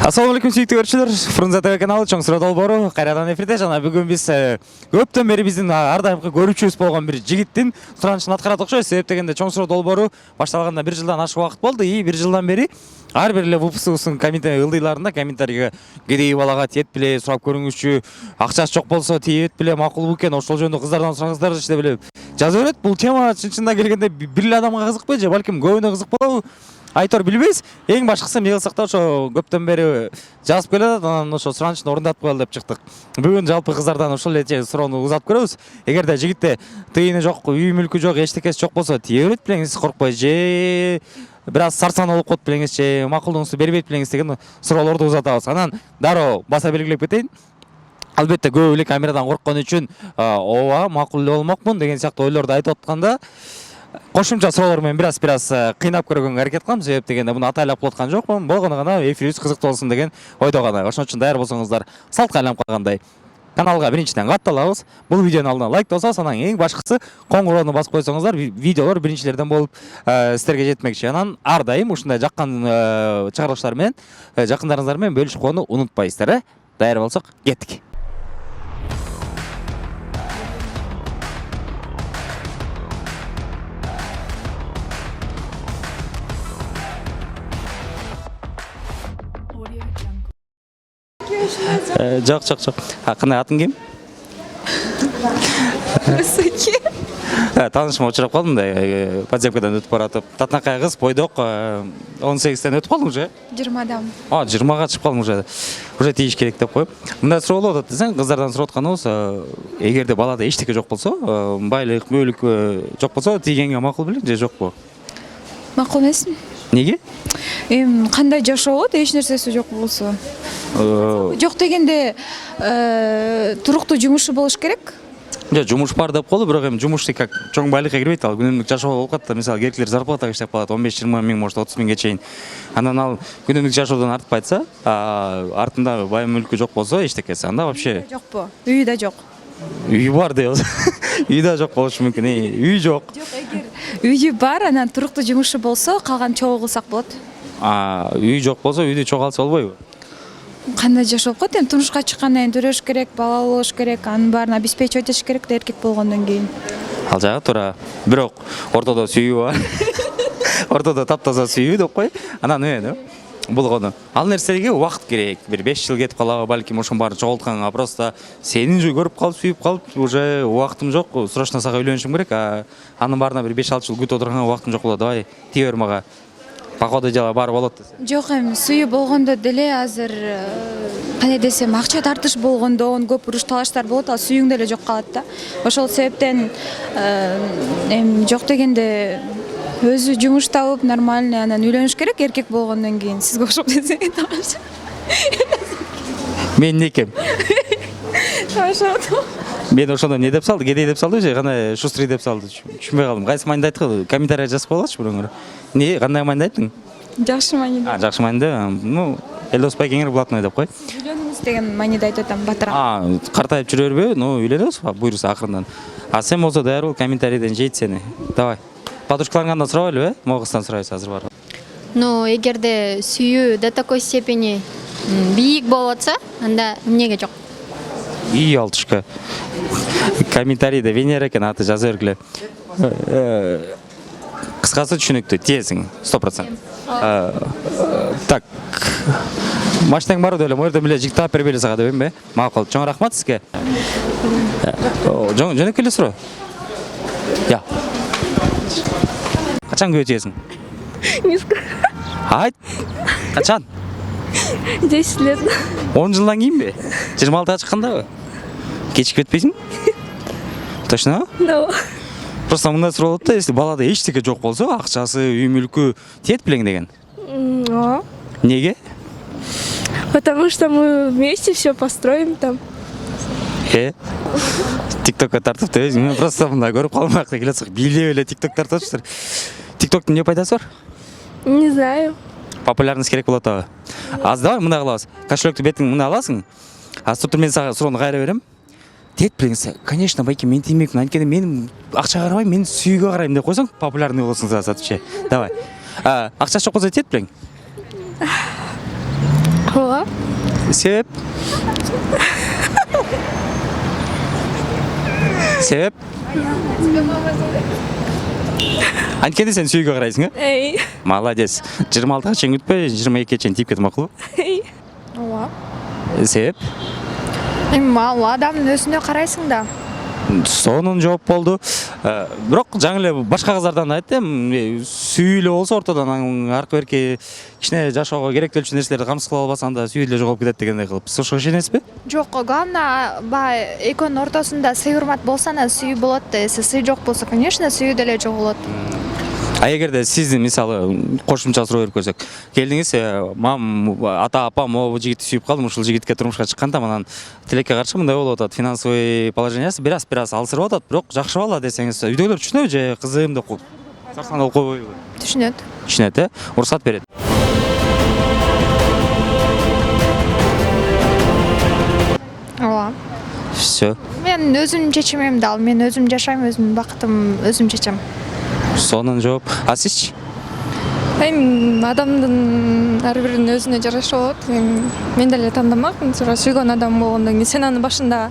Ассалаумалейкум сүйіктүү көрүүчүлөр. Фрунзе ТВ каналы чоң суроо долбоору кайрадан эфирде. Жана бүгүн биз көптөн бери биздин ар дайымкы көрүүчүбүз болгон бир жигиттин суранычын аткарат окшойбуз. Себеп дегенде чоң суроо долбоору башталганда 1 жылдан ашык убакыт болду. И 1 жылдан бери ар бир эле выпускубуздун ылдыйларында комментарийге кедей балага тиет беле, сурап көрүңүзчү, акчасы жок болсо тийет беле, макул бекен, ошол жөнүндө кыздардан сураңыздар деп эле жаза берет. Бул тема чын-чынында келгенде бир эле адамга кызыкпайбы же балким көбүнө кызыкпабы? Айтор билбейбиз. Эң башкысы эмне кылсак да ошо көптөн бери жазып келатат, анан ошо суранычын орундатып коелу деп чыктык. Бүгүн жалпы кыздардан ошол эле суроону узатып көрөбүз. Эгерде жигитте тыйыны жок, үй мүлкү жок, эчтекеси жок болсо тие берет белеңиз, коркпой же бир аз сарсан болуп калат белеңиз же макулдугуңузду бербейт белеңиз деген суроолорду узатабыз. Анан дароо баса белгилеп кетейин. Албетте көп эле камерадан корккон үчүн ооба макул эле болмокмун деген сыяктуу ойлорду айтып атканда кошумча суроолор менен бир аз кыйнап көргөнгө аракет кылам. Себеп дегенде муну атайлап кылып аткан жокмун. Болгону гана эфирибиз кызыктуу болсун деген ойдо гана. Ошон үчүн даяр болсоңуздар салтка айланып калгандай каналга биринчиден катталабыз. Бул видеонун алдына лайк басабыз, анан эң башкысы коңгуроону басып койсоңуздар видеолор биринчилерден болуп сиздерге жетмекчи. Анан ар дайым ушундай жаккан чыгарылыштар менен жакындарыңыздар менен бөлүшүп койгонду унутпайсыздар. Даяр болсок, кеттик. Жок. Кандай атың ким? Высокий. Таанышыма учурап калдым да, подземкадан өтүп баратып. Татынакай кыз, бойдок, 18-тен өтүп калдың уже? 20-дан. 20-га чыгып калдың уже. Уже тийиш керек деп коюп. Мындай суроо болуп атат десең, кыздардан сурап атканыбыз, эгерде балада эчтеке жок болсо, байлык, мөлүк жок болсо, тийгенге макул белең же жокпу? Макул эмес. Неге? Кандай жашоо болот, эч нерсеси жок болсо? Жок дегенде, туруктуу жумушу болуш керек. Жумуш бар деп коелу, бирок жумуш как чоң байлыкка кирбейт, ал күнүмдүк жашоо болуп калат. Мисалы, керектер зарплатага иштеп калат, 15-20 миң, может 30 миңге чейин. Анан ал күнүмдүк жашоодон артып айтса, артында бай мүлкү жок болсо, эчтекеси, анда вообще Жокпу? Үйү да жок. Үй бар дейбиз. Үй да жок болушу мүмкүн. Үй жок. Жок, эгер үйү бар, анан туруктуу жумушу болсо, калган чогуу кылсак болот. Үй жок болсо, үйдү чогуу алса болбойбу? Кандай жашоо болуп калат? Турмушка чыккандан кийин төрөш керек, бала болуш керек, анын баарын обеспечивать этиш керек да эркек болгондон кийин. Ал жагы туура. Бирок ортодо сүйүү бар. Ортодо таптаза сүйүү деп кой. Анан эмне? Болгону. Ал нерселерге убакыт керек. Бир 5 жыл кетип калабы, балким ошонун баарын чогултканга, просто сени же көрүп калып, сүйүп калып, уже убактым жок, срочно сага үйлөнүшүм керек. Анын баарына бир 5-6 жыл күтүп отурганга убактым жок болот. Давай, тие бер мага. Походу дела бар болот десе. Жок, сүйүү болгондо деле азыр кандай десем, акча тартыш болгондо көп уруш талаштар болот, ал сүйүүң деле жок калат да. Ошол себептен жок дегенде өзү жумуш табып, нормальный, анан үйлөнүш керек эркек болгондон кийин. Сизге окшоп десе, тамаша. Мен некем. Тамаша. Мен ошондо не деп салды, кедей деп салды же, кандай шустрый деп салды, түшүнбөй калдым. Кайсы мааниде айткы, комментарийге жазып коелачы бирөөңөр. Не, кандай мааниде айттың? Жакшы мааниде. Жакшы мааниде. Ну, Элдос Байкеңер блатной деп кой. Үйлөнүңүз деген мааниде айтып атам, батырам. Картайып жүрө бербөйбү, ну үйлөнөбүз, буйруса акырындан. Сен болсо даяр бол, комментарийден жейт сени. Давай. Подружкаларыңдан сурап эле, могу кыздан сурайбыз азыр бар. Эгерде сүйүү до такой степени бийик болуп атса, анда эмнеге жок? Үй алтышка. Комментарийде Венера экен, аты жаза бергиле. Кыскасы түшүнүктүү, тиесиң, 100%. Так. Машинең бар деле, могу жерден эле жигит таап бербейли сага дебеймби? Макул. Чоң рахмат сизге. Жөнөкөй эле суроо. Я. Качан күйөө тиесиң? Не скажу. Айт. Качан? 10 лет. 10 жылдан кийинби? 26-га чыккандабы? Кечип кетпейсиң? Точно? Да. Просто мындай суроо болот да, если балада эчтеке жок болсо, акчасы, үй мүлкү тиет белең деген. Неге? Потому что мы вместе все построим там. Тиктокко тартып дебейсиң? Мен просто мындай көрүп калмак деп келатсак, бийлеп эле тикток тартып атышсыздар. Тиктоктун эмне пайдасы бар? Не знаю. Популярность керек болот абы. Азыр давай мындай кылабыз. Кошелектү бетиң мындай аласың. Соттур мен сага суроону кайра берем. Тет билеңиз, конечно, байке мен тиймекмин. Анткени мен акча карабайм, мен сүйүүгө карайм деп койсоң, популярный болосуң сатчы. Давай. Акча жок болсо тет билең. ооба. Себеп? Себеп? Анткенде сен сүйүүгө карайсың, Эй. Молодец. 26-га чейин күтпөй, 22-ге чейин тийип кет макулбу? Эй. ооба. Себеп? Эми ал адамдын өзүнө карайсың да. Сонун жооп болду. Бирок жаңы эле башка кыздардан айттым, сүйүү эле болсо ортодон аркы берки кичине жашоого керектелчү нерселерди камсыз кыла албаса анда сүйүү эле жоголуп кетет дегендей кылып. Сиз ошого ишенесизби? Жок, главное баягы экөөнүн ортосунда сый урмат болсо анан сүйүү болот да. Если сый жок болсо, конечно, сүйүү деле жоголот. А эгерде сиздин мисалы кошумча суроо берип көрсөк, келдиңиз, мам, ата апам могу жигитти сүйүп калдым, ушул жигитке турмушка чыкканда анан тилекке каршы мындай болуп атат, финансовый положениясы бир аз алсырап атат, бирок жакшы бала десеңиз, үйдөгүлөр түшүнөбү же кызым деп коюп? Сарсаңдап койбойбу? Түшүнөт. Түшүнөт, уруксат берет. Ооба. Всё. Мен өзүмдүн чечимимди ал, мен өзүм жашайм, өзүмдүн бакытым өзүм чечем. Сонун жооп. А сизчи? Эми адамдын ар биринин өзүнө жараша болот. Мен деле тандамакмын. Сүйгөн адам болгондон кийин сен анын башында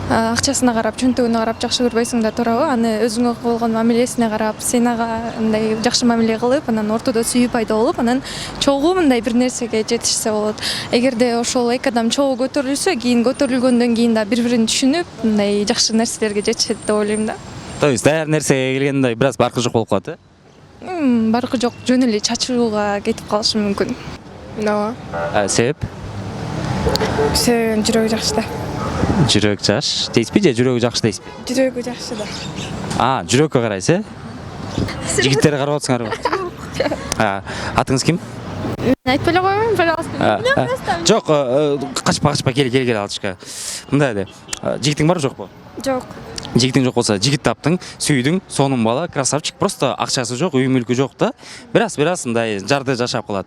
акчасына карап, чөнтөгүнө карап жакшы көрбөйсүң да туурабы? Аны өзүңө болгон мамилесине карап, сен ага андай жакшы мамиле кылып, анан ортодо сүйүү пайда болуп, анан чогуу мындай бир нерсеге жетишсе болот. Эгерде ошол эки адам чогуу көтөрүлсө, кийин көтөрүлгөндөн кийин да бири-бирин түшүнүп, мындай жакшы нерселерге жетишет деп ойлойм да. То есть даяр нерсеге келгенде бир аз баркы жок болуп калат, Баркы жок, жөн эле чачууга кетип калышы мүмкүн. Ооба. Себеп? Сен жүрөгү жакшы да. Жүрөк жаш дейсизби же жүрөгү жакшы дейсизби? Жүрөгү жакшы да. Жүрөккө карайсыз, Жигиттерди карап атсыңарбы? Атыңыз ким? Мен айтпай эле коймойм, пожалуйста. Жок, качпа, кел алышка. Мындай де, жигитиң барбы жокпу? Жок. Жигитиң жок болсо, жигит таптың, сүйдүң, сонун бала, красавчик, просто акчасы жок, үй мүлкү жок да, бир аз мындай жарды жашап калат.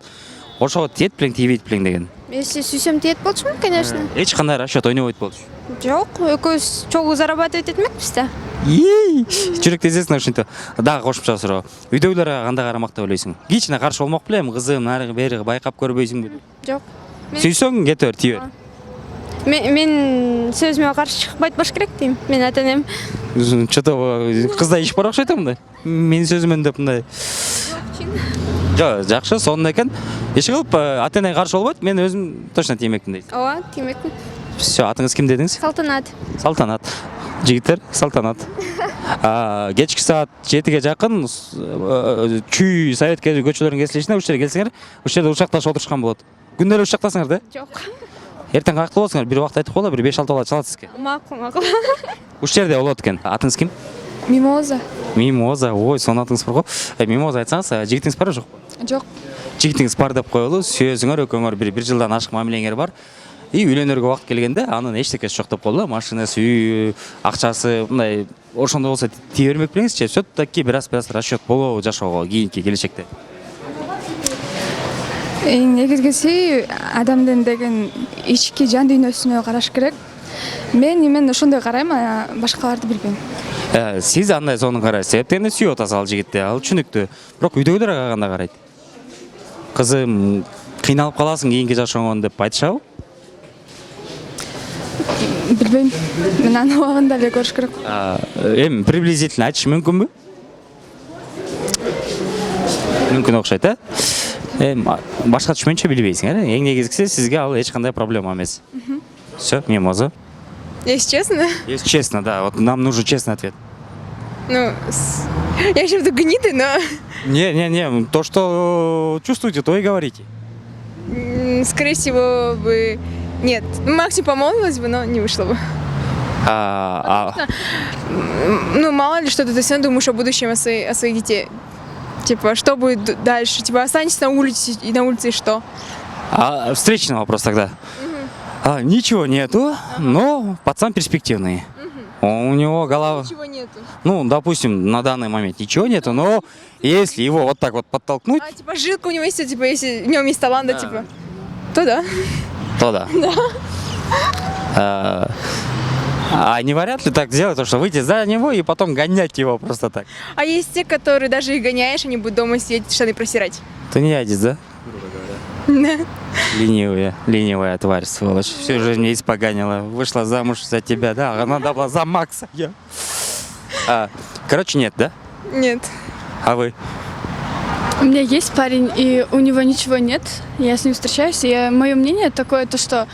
Ошого тиет белең, тийбейт белең деген. Если сүйсөм тиет болчумун, конечно. Эч кандай расчет ойнобойт болчу. Жок, экөөбүз чогуу зарабатывать этмекпиз да. Жүрөк тезесине ушинтип. Дагы кошумча суроо. Үйдөгүлөр кандай карамак деп ойлойсуң? Кичине каршы болмок белем, кызым, нарыгы бери байкап көрбөйсүңбү? Жок. Сүйсөң кете бер, тийбер. Мен сөзүмө каршы чыкпайт болуш керек дейм. Мен ата-энем. Что-то кыздай иш бар окшойт мындай. Менин сөзүмөн деп мындай. Жок, жакшы, сонун экен. Иш кылып ата-эне каршы болбойт, мен өзүм точно тиймекмин дейт. Ооба, тиймекмин. Всё, атыңыз ким дедиңиз? Салтанат. Салтанат. Жигиттер, Салтанат. Кечки саат 7-ге жакын чүй совет көчөлөрүнүн кесилишине ушул жерге келсеңер, ушул жерде учакташып отурушкан болот. Күндө эле учактасыңар да? Жок. Эртең каяктуу болосуңар, бир убакыт айтып коелу, бир 5-6 бала чалат сизге. Макул. Ушул жерде болот экен. Атыңыз ким? Мимоза. Мимоза. Ой, сонун атыңыз бар го. Мимоза айтсаңыз, жигитиңиз барбы жокпу? Жок. Жигитиңиз бар деп коелу, сүйөсүңөр, экөөңөр бир жылдан ашык мамилеңер бар. Үйлөнөргө убакыт келгенде анын эчтекеси жок деп коелу, машинасы, үй, акчасы, мындай ошондой болсо тие бермек белеңиз же все-таки бир аз расчет болобу жашоого кийинки келечекте? Эң негизгиси адамдын деген ички жан дүйнөсүнө караш керек. Мен ошондой карайм, башкаларды билбейм. Сиз андай сонун карайсыз, себептен сүйүп атасыз ал жигитти, ал түшүнүктүү. Бирок үйдөгүлөр ага кандай карайт? Кызым, кыйналып каласың кийинки жашооңон деп айтышабы? Билбейм. Мен аны убагында эле көрүш керек. Эми приблизительно айтыш мүмкүнбү? Мүмкүн окшойт, башка түшүнчө билбейсиң, эң негизгиси сизге ал эч кандай проблема эмес. Всё, Мимоза. Если честно, Если честно, да, вот нам нужен честный ответ. я сейчас буду гниды, но Не, то, что чувствуете, то и говорите. скорее всего бы нет. Максимум помолвилась бы, но не вышло бы. Мало ли что ты все равно думаешь о будущем, о своих детей. Типа, что будет дальше? Типа, останешься на улице и что? Встречный вопрос тогда. Ничего нету, но пацан перспективный. У него голова... Ничего нету. Допустим, на данный момент ничего нету, но если его вот так вот подтолкнуть... Типа, жилка у него есть, типа, если у него есть талант, Да. типа, то да. То да. Не вариант ли так сделать, что выйти за него и потом гонять его просто так? А есть те, которые даже их гоняешь, они будут дома сидеть, штаны просирать. Ты не ядешь, да? Ленивая тварь, сволочь. Всю жизнь мне испоганила. Вышла замуж за тебя, да? А надо было за Макса. Короче, нет, да? Нет. А вы? У меня есть парень, и у него ничего нет. Я с ним встречаюсь, и мое мнение такое, то что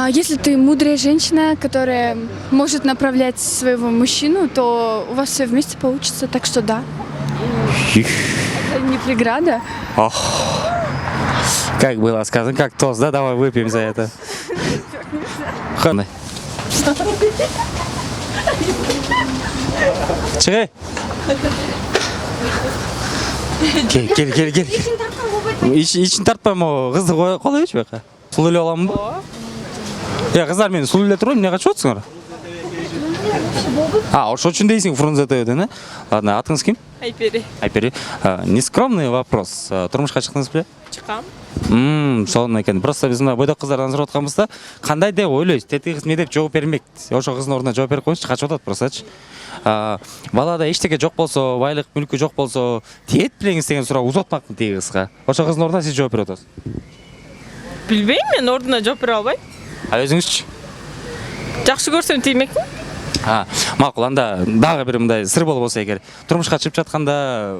если ты мудрая женщина, которая может направлять своего мужчину, то у вас все вместе получится. Так что да. Это не преграда. Ох. Как было сказано, как тост, да? Давай выпьем за это. Ханы. Чыгай. Кел. Ишин тартпайм о, кызды кой койчу бака. Сулуу эле аламын ба? Кыздар мени сулуу эле турбайм, эмне качып атсыңар? Ошол үчүн дейсиң Фрунзе ТВден, э? Ладно, атыңыз ким? Айпери. Нескромный вопрос. Турмушка чыктыңыз беле? Чыккам. Сонун экен. Просто биз мына бойдок кыздардан сурап атканбызда, кандай деп ойлойсуз? Тетиги кыз эмне деп жооп бермек? Ошол кыздын ордуна жооп берип коюңузчу, качып атат простачы. Балада эчтеке жок болсо, байлык, мүлкү жок болсо, тиет белеңиз деген суроо узатмакмын тиги кызга. Ошол кыздын ордуна сиз жооп берип атасыз. Билбейм, мен ордуна жооп бере албайм. Өзүңүзчү? Жакшы көрсөм тиймекмин. Макул, анда дагы бир мындай сыр болбосо эгер турмушка чыгып жатканда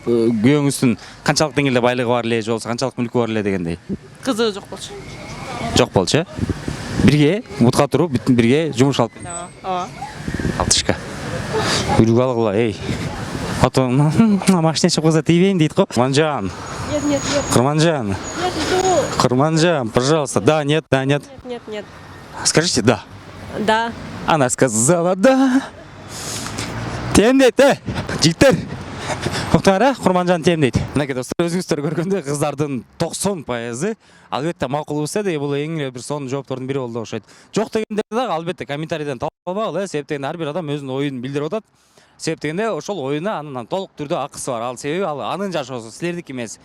күйөөңүздүн канчалык деңгээлде байлыгы бар эле, же болбосо канчалык мүлкү бар эле дегендей. Кызыгы жок болчу. Жок болчу, э? Бирге бутка туруп, бирге жумуш алып. Ооба. Алтышка. Үлгү алгыла, эй. Атон машина чыгып калса тийбейин дейт го. Курманжан. Нет. Курманжан. Курманжан, пожалуйста. Да, нет. Нет. Скажите да. Да. Она сказала да. Тем дейт, жигиттер. Уктаңар, Курманжан тем дейт. Мынакей достор, өзүңүздөр көргөндө кыздардын 90% албетте макул болсо да, бул эң эле бир сонун жооптордун бири болду окшойт. Жок дегенде дагы албетте комментарийден талбагыла, себеп дегенде ар бир адам өзүнүн оюн билдирип атат. Себеп дегенде ошол оюна анын толук түрдө акысы бар. Ал себеби ал анын жашоосу, силердики эмес.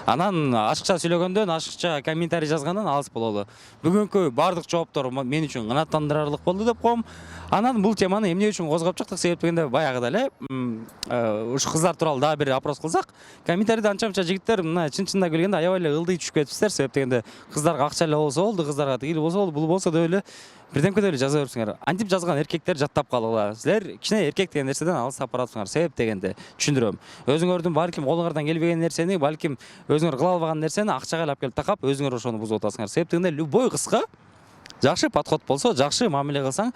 Анан ашыкча сүйлөгөндөн, ашыкча комментарий жазгандан алыс бололу. Бүгүнкү бардык жооптор мен үчүн канааттандырарлык болду деп коем. Анан бул теманы эмне үчүн козгоп чыктык, себеп дегенде баягыда эле ушу кыздар тууралуу дагы бир опрос кылсак, комментарийде анча-мынча жигиттер мына чын-чынына келгенде аябай эле ылдый түшүп кетипсиздер, себеп дегенде кыздарга акча эле болсо болду, кыздарга тигил болсо болду, бул болсо деп эле бирдемке деп эле жаза берсиңер. Антип жазган эркектер жаттап калгыла. Силер кичине эркек деген нерседен алыстап баратсыңар, себеп дегенде түшүндүрөм. Өзүңөрдүн балким колуңардан келбеген нерсени, балким өзүңөр кыла албаган нерсени акчага алып келип такап, өзүңөр ошону бузуп атасыңар. Себеп дегенде любой кызга жакшы подход болсо, жакшы мамиле кылсаң,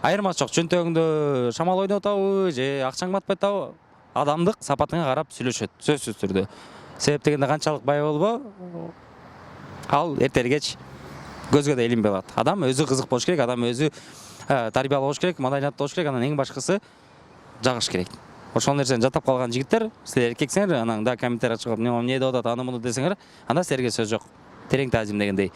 айырмасы жок. Чөнтөгүңдө шамал ойнотобу же акчаң батпай атабы, адамдык сапатыңа карап сүйлөшөт, сөзсүз түрдө. Себеп дегенде канчалык бай болбо, ал эртең кеч көзгө да илинбей калат. Адам өзү кызык болуш керек, адам өзү тарбиялуу болуш керек, маданият болуш керек, анан эң башкысы жагыш керек. Ошол нерсени жаттап калган жигиттер, силер эркексиңер, анан да комментарий чыгып, эмне деп атат, аны муну десеңер, анда силерге сөз жок. Терең таазим дегендей.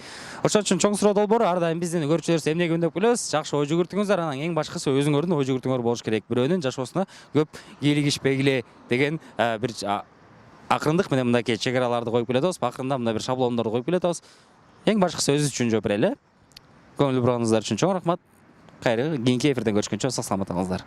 Ошон үчүн чоң суроо долбоору ар дайым биздин көрүүчүлөрүбүз эмнеге үндөп келебиз? Жакшы ой жүгүртүңүздөр, анан эң башкысы өзүңөрдүн ой жүгүртүңөр болуш керек. Бирөөнүн жашоосуна көп кийлигишпегиле деген бир акырындык менен мындайкей чек-араларды коюп келе атабыз, акырында мындай бир шаблондорду коюп келе атабыз. Эң башкысы өзүбүз үчүн жооп берели. Көңүл бурганыңыздар үчүн чоң рахмат. Кайры кийинки эфирден көрүшкөнчө сак саламат болуңуздар.